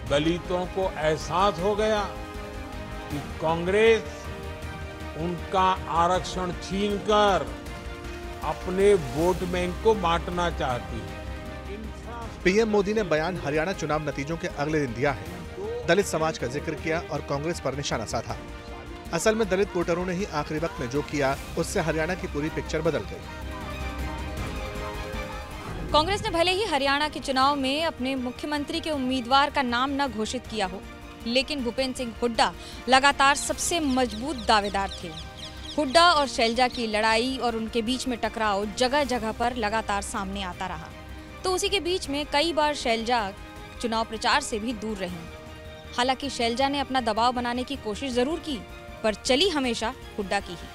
दलितों को एहसास हो गया कि कांग्रेस उनका आरक्षण छीनकर अपने वोट बैंक को बांटना चाहती है। पीएम मोदी ने बयान हरियाणा चुनाव नतीजों के अगले दिन दिया है। दलित समाज का जिक्र किया और कांग्रेस पर निशाना साधा। असल में दलित वोटरों ने ही आखिरी वक्त में जो किया, उससे हरियाणा की पूरी पिक्चर बदल गई। कांग्रेस ने भले ही हरियाणा के चुनाव में अपने मुख्यमंत्री के उम्मीदवार का नाम न घोषित किया हो, लेकिन भूपेंद्र सिंह हुड्डा लगातार सबसे मजबूत दावेदार थे। हुड्डा और शैलजा की लड़ाई और उनके बीच में टकराव जगह जगह पर लगातार सामने आता रहा। तो उसी के बीच में कई बार शैलजा चुनाव प्रचार से भी दूर रहीं। हालांकि शैलजा ने अपना दबाव बनाने की कोशिश जरूर की, पर चली हमेशा हुड्डा की ही।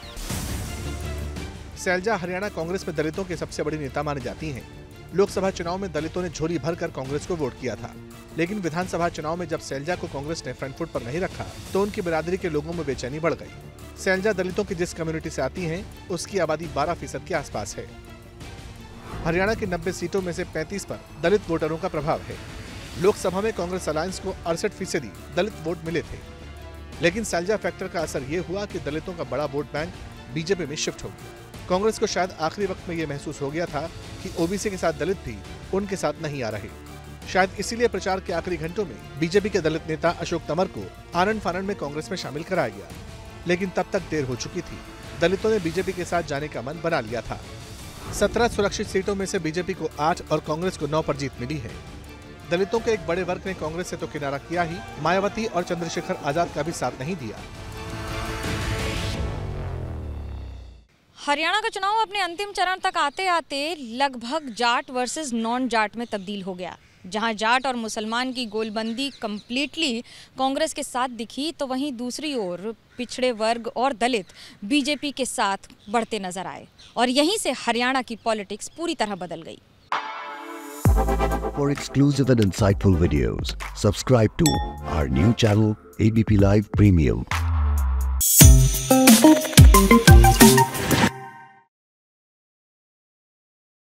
शैलजा हरियाणा कांग्रेस में दलितों की सबसे बड़ी नेता मानी जाती हैं। लोकसभा चुनाव में दलितों ने झोली भरकर कांग्रेस को वोट किया था, लेकिन विधानसभा चुनाव में जब शैलजा को कांग्रेस ने फ्रंट फुट पर नहीं रखा, तो उनकी बिरादरी के लोगों में बेचैनी बढ़ गई। शैलजा दलितों की जिस कम्युनिटी से आती हैं, उसकी आबादी 12% के आसपास है। हरियाणा की 90 सीटों में से 35 पर दलित वोटरों का प्रभाव है। लोकसभा में कांग्रेस अलायंस को 68% दलित वोट मिले थे, लेकिन शैलजा फैक्टर का असर ये हुआ कि दलितों का बड़ा वोट बैंक बीजेपी में शिफ्ट हो गया। कांग्रेस को शायद आखिरी वक्त में ये महसूस हो गया था कि ओबीसी के साथ दलित भी उनके साथ नहीं आ रहे। शायद इसीलिए प्रचार के आखिरी घंटों में बीजेपी के दलित नेता अशोक तंवर को आनन फानन में कांग्रेस में शामिल कराया गया, लेकिन तब तक देर हो चुकी थी। दलितों ने बीजेपी के साथ जाने का मन बना लिया था। 17 सुरक्षित सीटों में से बीजेपी को 8 और कांग्रेस को 9 पर जीत मिली है। दलितों के एक बड़े वर्ग ने कांग्रेस से तो किनारा किया ही, मायावती और चंद्रशेखर आजाद का भी साथ नहीं दिया। हरियाणा का चुनाव अपने अंतिम चरण तक आते आते लगभग जाट वर्सेस नॉन जाट में तब्दील हो गया। जहां जाट और मुसलमान की गोलबंदी कंप्लीटली कांग्रेस के साथ दिखी, तो वहीं दूसरी ओर पिछड़े वर्ग और दलित बीजेपी के साथ बढ़ते नजर आए और यहीं से हरियाणा की पॉलिटिक्स पूरी तरह बदल गई। For exclusive and insightful videos, subscribe to our new channel ABP Live Premium.